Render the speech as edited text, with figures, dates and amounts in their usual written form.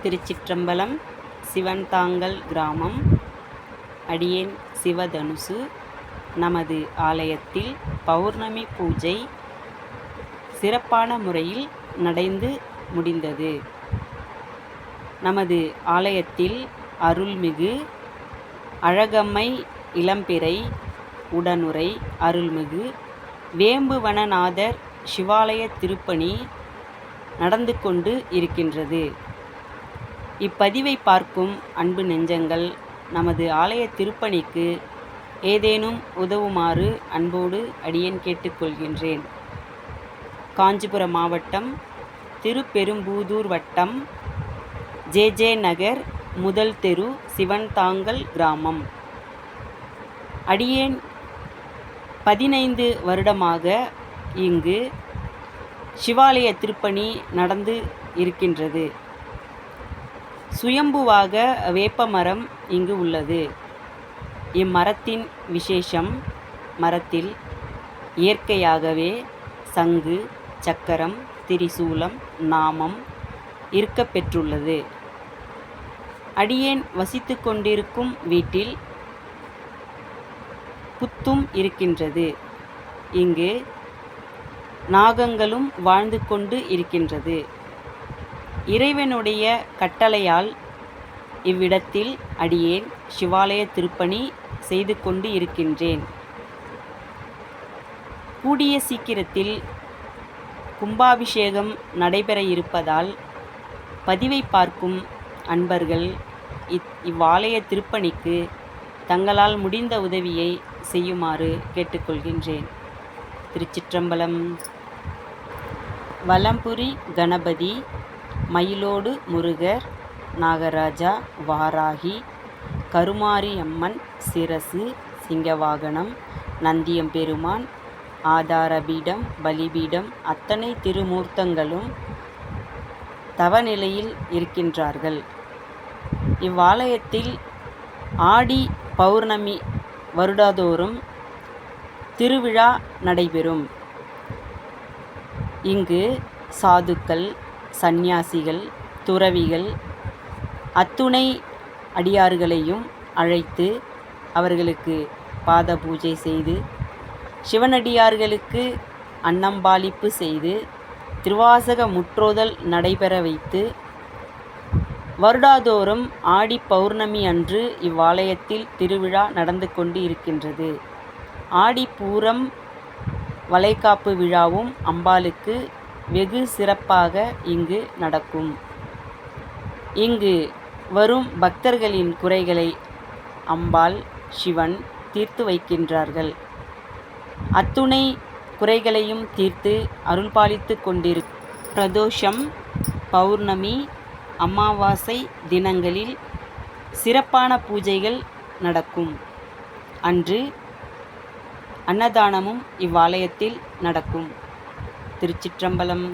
திருச்சிற்றம்பலம். சிவன்தாங்கல் கிராமம். அடியேன் சிவதனுசு. நமது ஆலயத்தில் பௌர்ணமி பூஜை சிறப்பான முறையில் நடந்து முடிந்தது. நமது ஆலயத்தில் அருள்மிகு அழகம்மை இளம்பிறை உடனுறை அருள்மிகு வேம்புவனநாதர் சிவாலய திருப்பணி நடந்து கொண்டு இருக்கின்றது. இப்பதிவை பார்க்கும் அன்பு நெஞ்சங்கள் நமது ஆலய திருப்பணிக்கு ஏதேனும் உதவுமாறு அன்போடு அடியேன் கேட்டுக்கொள்கின்றேன். காஞ்சிபுரம் மாவட்டம், திருப்பெரும்புதூர் வட்டம், ஜே நகர், முதல் தெரு, சிவன்தாங்கல் கிராமம். அடியேன் 15 வருடமாக இங்கு சிவாலய திருப்பணி நடந்து இருக்கின்றது. சுயம்புவாக வேப்பமரம் இங்கு உள்ளது. இம்மரத்தின் விசேஷம், மரத்தில் இயற்கையாகவே சங்கு, சக்கரம், திரிசூலம், நாமம் இருக்கப் பெற்றுள்ளது. அடியேன் வசித்து கொண்டிருக்கும் வீட்டில் புத்தும் இருக்கின்றது. இங்கு நாகங்களும் வாழ்ந்து கொண்டு இருக்கின்றது. இறைவனுடைய கட்டளையால் இவ்விடத்தில் அடியேன் சிவாலய திருப்பணி செய்து கொண்டு இருக்கின்றேன். கூடிய சீக்கிரத்தில் கும்பாபிஷேகம் நடைபெற இருப்பதால் பதிவை பார்க்கும் அன்பர்கள் இவ்வாலய திருப்பணிக்கு தங்களால் முடிந்த உதவியை செய்யுமாறு கேட்டுக்கொள்கின்றேன். திருச்சிற்றம்பலம். வலம்புரி கணபதி, மயிலோடு முருகர், நாகராஜா, வாராகி, கருமாரியம்மன் சிரசு, சிங்கவாகனம், நந்தியம்பெருமான், ஆதாரபீடம், பலிபீடம், அத்தனை திருமூர்த்தங்களும் தவநிலையில் இருக்கின்றார்கள். இவ்வாலயத்தில் ஆடி பௌர்ணமி வருடந்தோறும் திருவிழா நடைபெறும். இங்கு சாதுக்கள், சந்நியாசிகள், துறவிகள் அத்துணை அடியார்களையும் அழைத்து அவர்களுக்கு பாத பூஜை செய்து, சிவனடியார்களுக்கு அன்னம்பாளிப்பு செய்து, திருவாசக முற்றோதல் நடைபெற வைத்து, வருடாதோறும் ஆடி பௌர்ணமி அன்று இவ்வாலயத்தில் திருவிழா நடந்து கொண்டு இருக்கின்றது. ஆடிப்பூரம் வளைகாப்பு விழாவும் அம்பாளுக்கு வெகு சிறப்பாக இங்கு நடக்கும். இங்கு வரும் பக்தர்களின் குறைகளை அம்பாள், சிவன் தீர்த்து வைக்கின்றார்கள். அத்துணை குறைகளையும் தீர்த்து அருள்பாலித்து கொண்டிருக்கும். பிரதோஷம், பௌர்ணமி, அமாவாசை தினங்களில் சிறப்பான பூஜைகள் நடக்கும். அன்று அன்னதானமும் இவ்வாலயத்தில் நடக்கும். திருச்சிற்றம்பலம்.